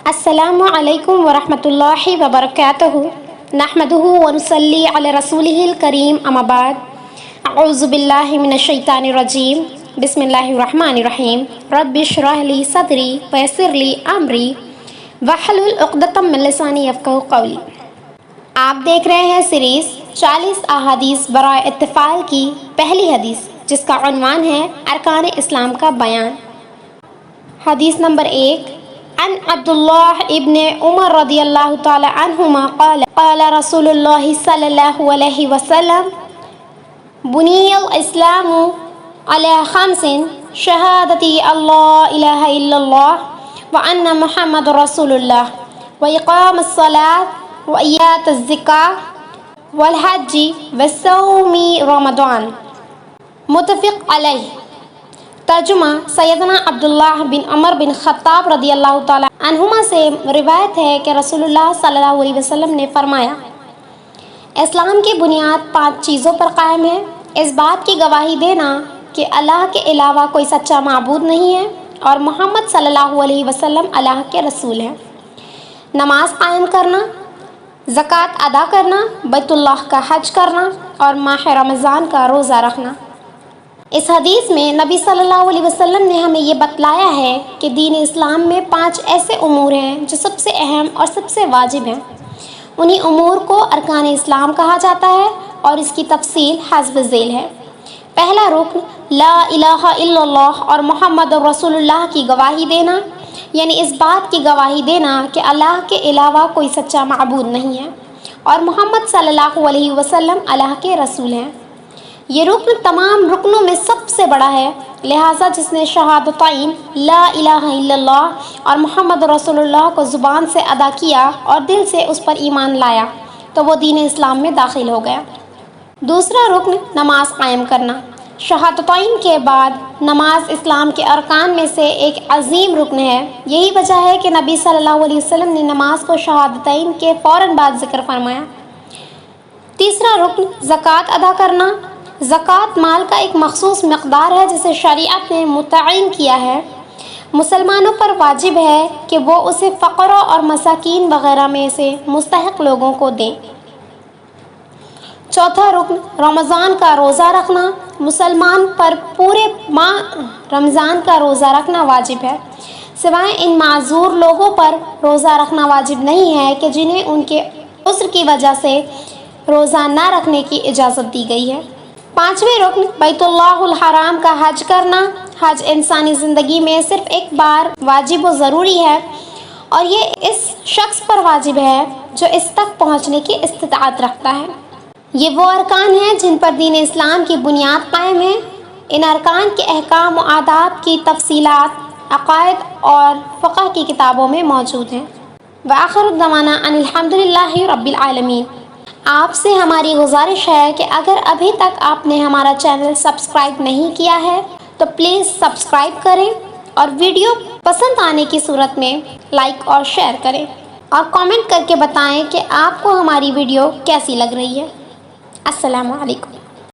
السلام علیکم ورحمۃ اللہ وبرکاتہ نحمدہ ونصلی علی رسولہ الکریم اما بعد اعوذ باللہ من الشیطان الرجیم بسم اللہ الرحمن الرحیم رب اشرح لی صدری ویسر لی امری واحلل عقدۃ من لسانی یفقہوا قولی۔ آپ دیکھ رہے ہیں سیریز 40 احادیث برائے اتفاق کی پہلی حدیث، جس کا عنوان ہے ارکان اسلام کا بیان۔ حدیث نمبر 1، عن عبداللہ ابن عمر رضی اللہ تعالی عنہما قال قال رسول اللہ صلی اللہ علیہ وسلم بنی الاسلام علی خمس شہادتی اللہ الہ الا اللہ وان محمد رسول اللہ واقام الصلاۃ وایات الزکاۃ والحج وصوم رمضان، متفق علیہ۔ ترجمہ: سیدنا عبداللہ بن عمر بن خطاب رضی اللہ تعالی عنہما سے روایت ہے کہ رسول اللہ صلی اللہ علیہ وسلم نے فرمایا، اسلام کی بنیاد 5 چیزوں پر قائم ہے: اس بات کی گواہی دینا کہ اللہ کے علاوہ کوئی سچا معبود نہیں ہے اور محمد صلی اللہ علیہ وسلم اللہ کے رسول ہیں، نماز قائم کرنا، زکوٰۃ ادا کرنا، بیت اللہ کا حج کرنا اور ماہ رمضان کا روزہ رکھنا۔ اس حدیث میں نبی صلی اللہ علیہ وسلم نے ہمیں یہ بتلایا ہے کہ دین اسلام میں 5 ایسے امور ہیں جو سب سے اہم اور سب سے واجب ہیں۔ انہی امور کو ارکان اسلام کہا جاتا ہے اور اس کی تفصیل حسب ذیل ہے۔ پہلا رکن لا الہ الا اللہ اور محمد رسول اللہ کی گواہی دینا، یعنی اس بات کی گواہی دینا کہ اللہ کے علاوہ کوئی سچا معبود نہیں ہے اور محمد صلی اللہ علیہ وسلم اللہ کے رسول ہیں۔ یہ رکن تمام رکنوں میں سب سے بڑا ہے، لہٰذا جس نے شہادتین لا الہ الا اللہ اور محمد رسول اللہ کو زبان سے ادا کیا اور دل سے اس پر ایمان لایا تو وہ دین اسلام میں داخل ہو گیا۔ دوسرا رکن نماز قائم کرنا۔ شہادتین کے بعد نماز اسلام کے ارکان میں سے ایک عظیم رکن ہے۔ یہی وجہ ہے کہ نبی صلی اللہ علیہ وسلم نے نماز کو شہادتین کے فوراً بعد ذکر فرمایا۔ تیسرا رکن زکوٰۃ ادا کرنا۔ زکوٰۃ مال کا ایک مخصوص مقدار ہے جسے شریعت نے متعین کیا ہے۔ مسلمانوں پر واجب ہے کہ وہ اسے فقراء اور مساکین وغیرہ میں سے مستحق لوگوں کو دیں۔ چوتھا رکن رمضان کا روزہ رکھنا۔ مسلمان پر پورے ماہ رمضان کا روزہ رکھنا واجب ہے، سوائے ان معذور لوگوں پر روزہ رکھنا واجب نہیں ہے کہ جنہیں ان کے عذر کی وجہ سے روزہ نہ رکھنے کی اجازت دی گئی ہے۔ پانچویں رکن بیت اللہ الحرام کا حج کرنا۔ حج انسانی زندگی میں صرف ایک بار واجب و ضروری ہے اور یہ اس شخص پر واجب ہے جو اس تک پہنچنے کی استطاعت رکھتا ہے۔ یہ وہ ارکان ہیں جن پر دین اسلام کی بنیاد قائم ہے۔ ان ارکان کے احکام و آداب کی تفصیلات عقائد اور فقہ کی کتابوں میں موجود ہیں۔ وآخر دعوانا ان الحمد للہ رب العالمین۔ آپ سے ہماری گزارش ہے کہ اگر ابھی تک آپ نے ہمارا چینل سبسکرائب نہیں کیا ہے تو پلیز سبسکرائب کریں اور ویڈیو پسند آنے کی صورت میں لائک اور شیئر کریں اور کامنٹ کر کے بتائیں کہ آپ کو ہماری ویڈیو کیسی لگ رہی ہے۔ السلام علیکم۔